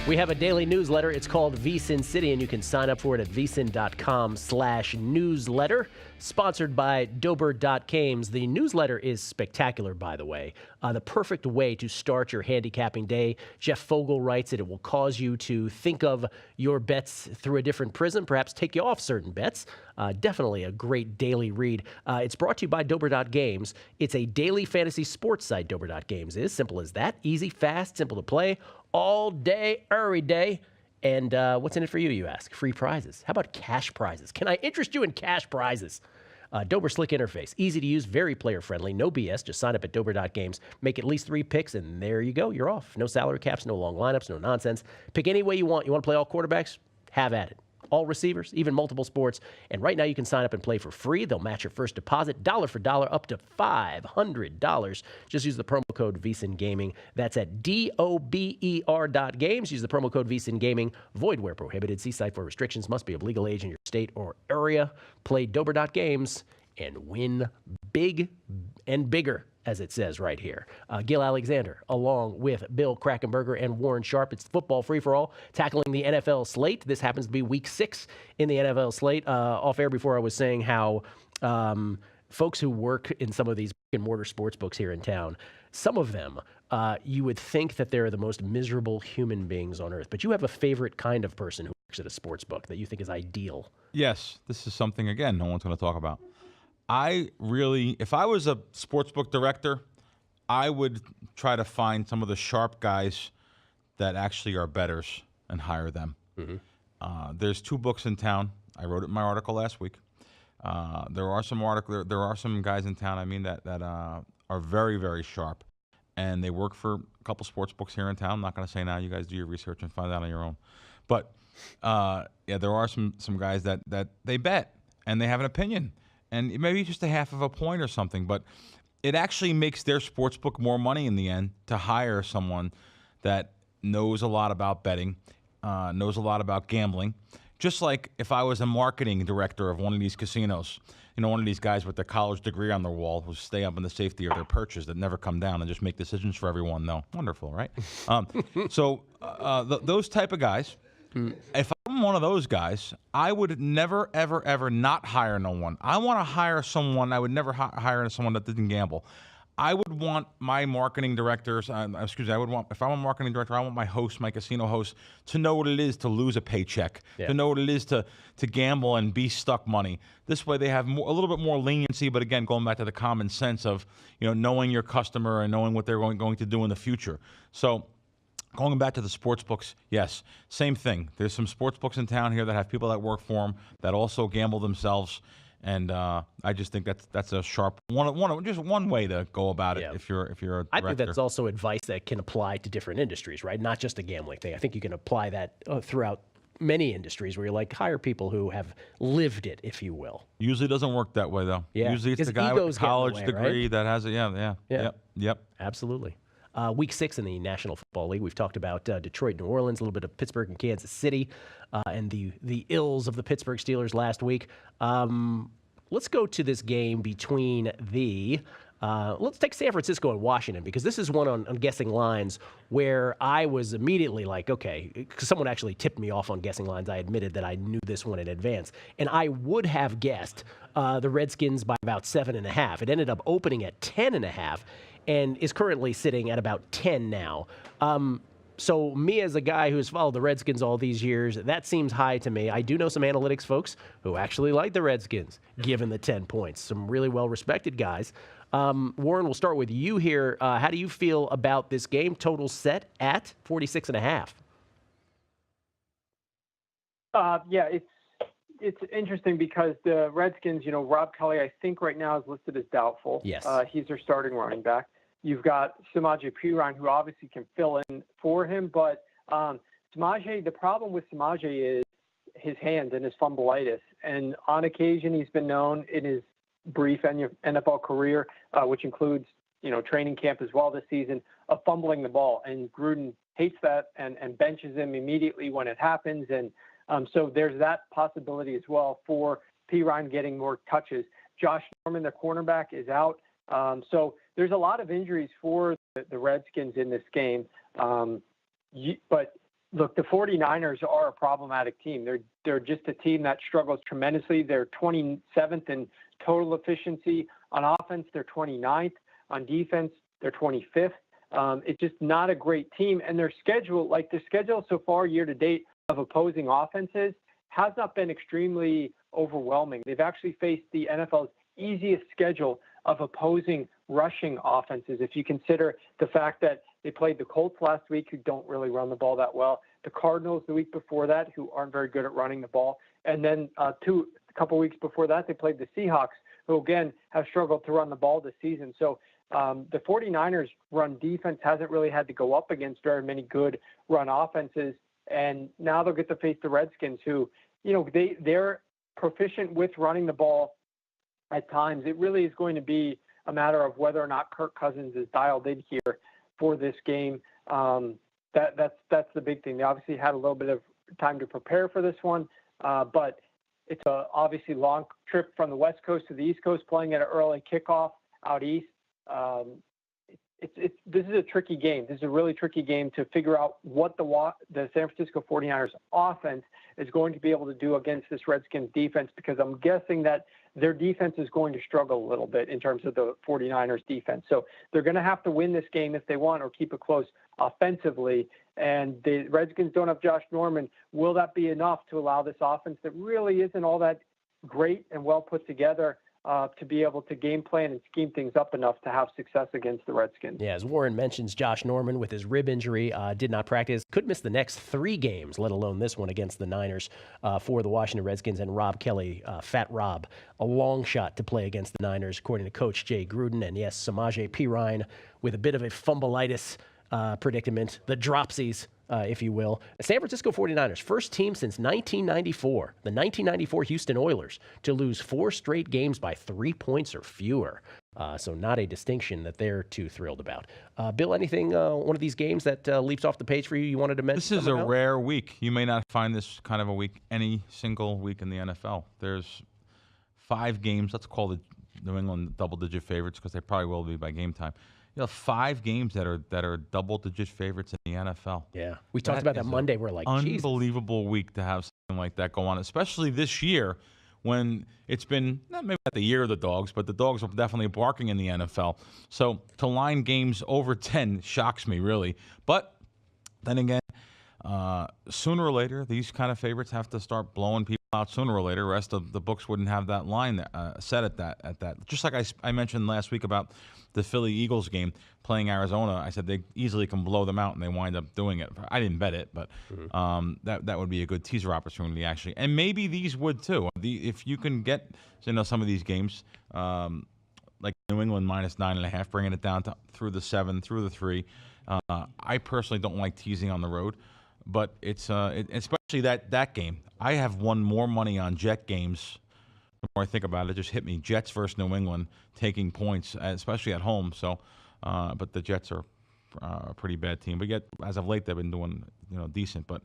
We have a daily newsletter. It's called VSiN City, and you can sign up for it at vsin.com/newsletter. Sponsored by Dober.Games. The newsletter is spectacular, by the way. The perfect way to start your handicapping day. Jeff Fogel writes it. It will cause you to think of your bets through a different prism, perhaps take you off certain bets. Definitely a great daily read. It's brought to you by Dober.Games. It's a daily fantasy sports site, Dober.Games is. Simple as that. Easy, fast, simple to play. All day, every day. And what's in it for you, you ask? Free prizes. How about cash prizes? Can I interest you in cash prizes? Dober Slick interface. Easy to use, very player-friendly. No BS. Just sign up at Dober.Games. Make at least 3 picks, and there you go. You're off. No salary caps, no long lineups, no nonsense. Pick any way you want. You want to play all quarterbacks? Have at it. All receivers, even multiple sports. And right now you can sign up and play for free. They'll match your first deposit, dollar for dollar, up to $500. Just use the promo code VSiN Gaming. That's at DOBER.Games. Use the promo code VSiN Gaming. Void where prohibited. See site for restrictions. Must be of legal age in your state or area. Play Dober.Games and win big and bigger, as it says right here. Gill Alexander, along with Bill Krackomberger and Warren Sharp. It's football free-for-all, tackling the NFL slate. This happens to be week 6 in the NFL slate. Off air before I was saying how folks who work in some of these brick-and-mortar sports books here in town, some of them, you would think that they're the most miserable human beings on earth. But you have a favorite kind of person who works at a sports book that you think is ideal. Yes, this is something, again, no one's going to talk about. If I was a sportsbook director, I would try to find some of the sharp guys that actually are bettors and hire them. Mm-hmm. There's 2 books in town. I wrote it in my article last week. There are some guys in town, that are very, very sharp, and they work for a couple sports books here in town. I'm not going to say now. You guys do your research and find out on your own. But there are some guys that they bet and they have an opinion. And maybe just a half of a point or something, but it actually makes their sportsbook more money in the end to hire someone that knows a lot about betting, knows a lot about gambling. Just like if I was a marketing director of one of these casinos, one of these guys with their college degree on their wall who stay up in the safety of their perches that never come down and just make decisions for everyone, though. Wonderful, right? Those type of guys. If I'm one of those guys, I would never, ever, ever not hire no one. I want to hire someone. I would never hire someone that didn't gamble. I would want my marketing directors, if I'm a marketing director, I want my host, my casino host, to know what it is to lose a paycheck, to know what it is to gamble and be stuck money. This way they have a little bit more leniency, but again, going back to the common sense of, knowing your customer and knowing what they're going to do in the future. So, going back to the sports books, yes, same thing. There's some sports books in town here that have people that work for them that also gamble themselves, and I just think that's a sharp just one way to go about it. Yeah. If you're a director. I think that's also advice that can apply to different industries, right? Not just a gambling thing. I think you can apply that throughout many industries where you're like, hire people who have lived it, if you will. Usually doesn't work that way though. Yeah. Usually it's the guy with the college degree that has it. Yeah. Yep. Absolutely. Week 6 in the National Football League. We've talked about Detroit, New Orleans, a little bit of Pittsburgh and Kansas City, and the ills of the Pittsburgh Steelers last week. Let's go to this game between let's take San Francisco and Washington, because this is one on guessing lines where I was immediately like, okay, because someone actually tipped me off on guessing lines. I admitted that I knew this one in advance, and I would have guessed the Redskins by about 7.5. It ended up opening at 10.5. and is currently sitting at about 10 now. So me as a guy who's followed the Redskins all these years, that seems high to me. I do know some analytics folks who actually like the Redskins, given the 10 points. Some really well-respected guys. Warren, we'll start with you here. How do you feel about this game? Total set at 46.5. It's interesting because the Redskins, Rob Kelly, I think right now is listed as doubtful. Yes. He's their starting running back. You've got Samaje Perine, who obviously can fill in for him, but the problem with Samaje is his hands and his fumbleitis. And on occasion, he's been known in his brief NFL career, which includes, training camp as well this season, of fumbling the ball. And Gruden hates that and benches him immediately when it happens. And so there's that possibility as well for Perine getting more touches. Josh Norman, the cornerback, is out. So there's a lot of injuries for the Redskins in this game. But Look, the 49ers are a problematic team. They're just a team that struggles tremendously. They're 27th in total efficiency. On offense, they're 29th. On defense, they're 25th. It's just not a great team. And their schedule so far year to date of opposing offenses has not been extremely overwhelming. They've actually faced the NFL's easiest schedule of opposing rushing offenses. If you consider the fact that they played the Colts last week, who don't really run the ball that well, the Cardinals the week before that, who aren't very good at running the ball, and then a couple weeks before that, they played the Seahawks, who again have struggled to run the ball this season. So the 49ers run defense hasn't really had to go up against very many good run offenses, and now they'll get to face the Redskins, who, they're proficient with running the ball at times. It really is going to be a matter of whether or not Kirk Cousins is dialed in here for this game. That's the big thing. They obviously had a little bit of time to prepare for this one, but it's a obviously long trip from the West Coast to the East Coast, playing at an early kickoff out east. This is a tricky game. This is a really tricky game to figure out what the San Francisco 49ers offense is going to be able to do against this Redskins defense, because I'm guessing that their defense is going to struggle a little bit in terms of the 49ers defense. So they're going to have to win this game if they want, or keep it close offensively. And the Redskins don't have Josh Norman. Will that be enough to allow this offense that really isn't all that great and well put together to be able to game plan and scheme things up enough to have success against the Redskins? Yeah, as Warren mentions, Josh Norman with his rib injury did not practice, could miss the next 3 games, let alone this one against the Niners for the Washington Redskins. And Rob Kelly, Fat Rob, a long shot to play against the Niners, according to Coach Jay Gruden. And yes, Samaje Perine with a bit of a fumbleitis predicament, the dropsies, if you will. The San Francisco 49ers, first team since 1994, the 1994 Houston Oilers, to lose 4 straight games by 3 points or fewer. So not a distinction that they're too thrilled about. Bill, anything, one of these games that leaps off the page for you wanted to mention? This is a rare week. You may not find this kind of a week any single week in the NFL. There's 5 games. Let's call the New England double-digit favorites, because they probably will be by game time. 5 games that are double-digit favorites in the NFL. Yeah, we talked about that Monday. We're like, unbelievable Jesus. Week to have something like that go on, especially this year when it's been maybe not the year of the dogs, but the dogs are definitely barking in the NFL. So to line games over 10 shocks me, really. But then again, sooner or later, these kind of favorites have to start blowing people out sooner or later. The rest of the books wouldn't have that line set at that. Just like I mentioned last week about the Philly Eagles game playing Arizona, I said they easily can blow them out, and they wind up doing it. I didn't bet it, but that would be a good teaser opportunity, actually. And maybe these would too. If you can get some of these games, like New England -9.5, bringing it down through the 7, through the 3. I personally don't like teasing on the road, but it's especially that game. I have won more money on Jet games. The more I think about it, it just hit me. Jets versus New England taking points, especially at home. So, but the Jets are a pretty bad team. But yet, as of late, they've been doing decent. But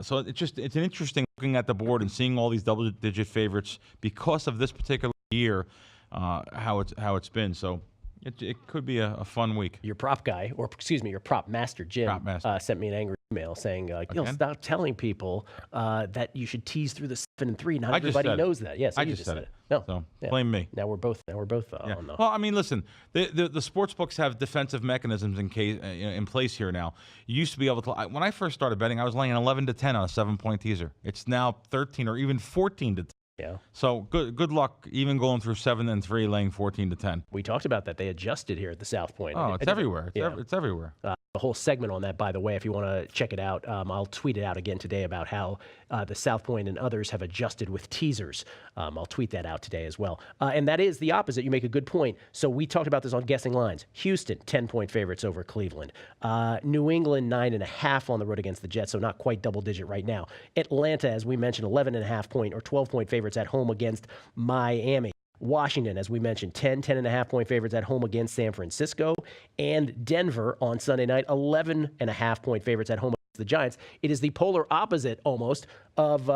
so it's an interesting looking at the board and seeing all these double-digit favorites because of this particular year, how it's been. So. It could be a fun week. Your prop guy, or excuse me, your prop master, Jim, sent me an angry email saying, stop telling people that you should tease through the 7 and 3. Not everybody knows that. Yes, I just said it. No, so blame me. Now we're both on the. Well, I mean, listen, the sports books have defensive mechanisms in place here now. You used to be able to. When I first started betting, I was laying 11-10 on a 7-point teaser. It's now 13 or even 14-10. Yeah. So good luck even going through 7 and 3, laying 14-10. We talked about that. They adjusted here at the South Point. Oh, it's everywhere. It's everywhere. The whole segment on that, by the way, if you want to check it out, I'll tweet it out again today about how the South Point and others have adjusted with teasers. I'll tweet that out today as well. And that is the opposite. You make a good point. So we talked about this on Guessing Lines. Houston, 10-point favorites over Cleveland. New England, 9.5 on the road against the Jets, so not quite double-digit right now. Atlanta, as we mentioned, 11.5-point or 12-point favorites at home against Miami. Washington, as we mentioned, 10.5-point favorites at home against San Francisco. And Denver on Sunday night, 11.5-point favorites at home against the Giants. It is the polar opposite, almost, of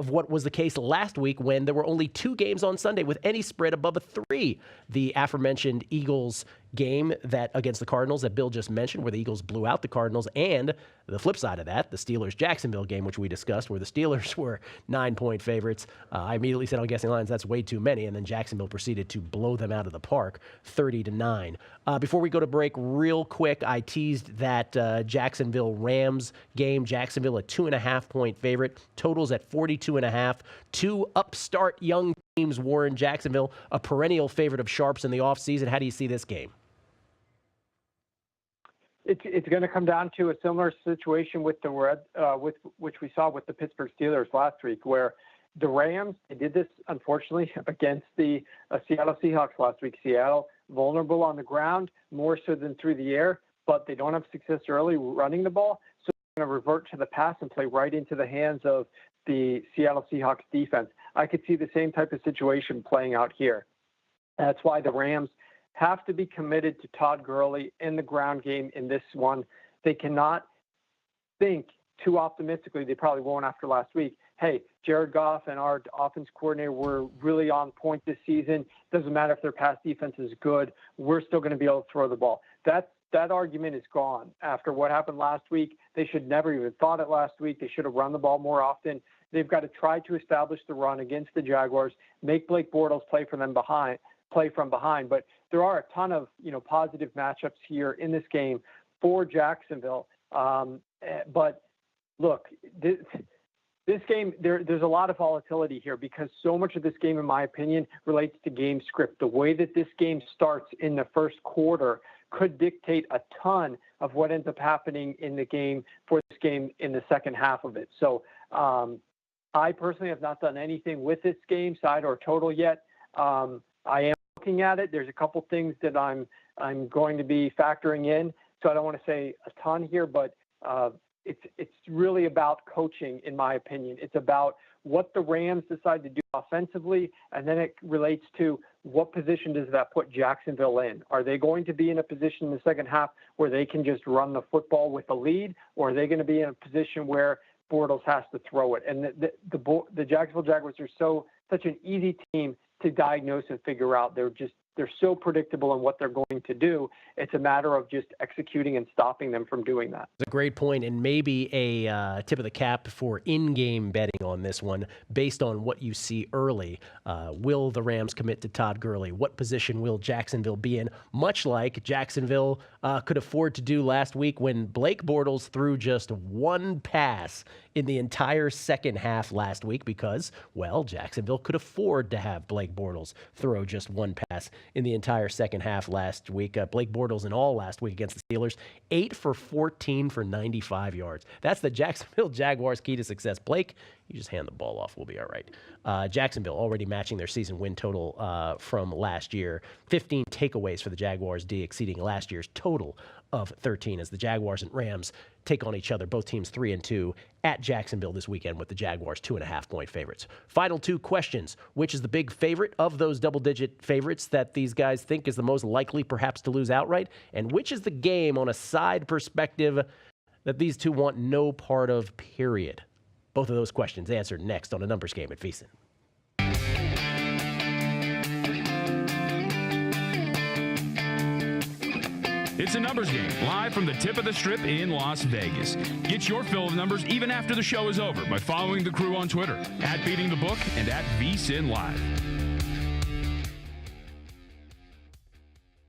what was the case last week when there were only 2 games on Sunday with any spread above a 3. The aforementioned Eagles game that against the Cardinals that Bill just mentioned, where the Eagles blew out the Cardinals, and the flip side of that, the Steelers-Jacksonville game, which we discussed, where the Steelers were 9-point favorites. I immediately said on Guessing Lines, that's way too many, and then Jacksonville proceeded to blow them out of the park, 30-9. Before we go to break, real quick, I teased that Jacksonville-Rams game. Jacksonville a 2.5-point favorite. Totals at 42.5. Two upstart young teams, Warren, Jacksonville, a perennial favorite of sharps in the offseason. How do you see this game? It's going to come down to a similar situation with the with which we saw with the Pittsburgh Steelers last week, where the Rams, they did this unfortunately against the Seattle Seahawks last week. Seattle vulnerable on the ground more so than through the air, but they don't have success early running the ball, so they're going to revert to the pass and play right into the hands of the Seattle Seahawks defense. I could see the same type of situation playing out here. That's why the Rams have to be committed to Todd Gurley in the ground game in this one. They cannot think too optimistically. They probably won't after last week. Hey, Jared Goff and our offense coordinator were really on point this season. Doesn't matter if their pass defense is good. We're still going to be able to throw the ball. That argument is gone after what happened last week. They should never even thought it last week. They should have run the ball more often. They've got to try to establish the run against the Jaguars, make Blake Bortles play from behind. But there are a ton of positive matchups here in this game for Jacksonville. But look, this game, there's a lot of volatility here because so much of this game, in my opinion, relates to game script. The way that this game starts in the first quarter could dictate a ton of what ends up happening in the game for this game in the second half of it. So I personally have not done anything with this game, side or total yet. I am looking at it. There's a couple things that I'm going to be factoring in. So I don't want to say a ton here, but it's really about coaching, in my opinion. It's about what the Rams decide to do offensively, and then it relates to what position does that put Jacksonville in. Are they going to be in a position in the second half where they can just run the football with the lead, or are they going to be in a position where Bortles has to throw it? And the Jacksonville Jaguars are such an easy team to diagnose and figure out. They're so predictable in what they're going to do. It's a matter of just executing and stopping them from doing that. It's a great point, and maybe a tip of the cap for in-game betting on this one based on what you see early. Will the Rams commit to Todd Gurley? What position will Jacksonville be in? Much like Jacksonville could afford to do last week when Blake Bortles threw just one pass in the entire second half last week because, well, Jacksonville could afford to have Blake Bortles throw just one pass in the entire second half last week. Blake Bortles in all last week against the Steelers, 8 for 14 for 95 yards. That's the Jacksonville Jaguars' key to success. Blake, you just hand the ball off. We'll be all right. Jacksonville already matching their season win total from last year. 15 takeaways for the Jaguars D, exceeding last year's total of 13 as the Jaguars and Rams take on each other. Both teams 3-2 at Jacksonville this weekend with the Jaguars 2.5-point favorites. Final two questions. Which is the big favorite of those double-digit favorites that these guys think is the most likely perhaps to lose outright? And which is the game on a side perspective that these two want no part of, period? Both of those questions answered next on A Numbers Game at VSiN. It's A Numbers Game, live from the tip of the strip in Las Vegas. Get your fill of numbers even after the show is over by following the crew on Twitter, @BeatingTheBook and @VSiN Live.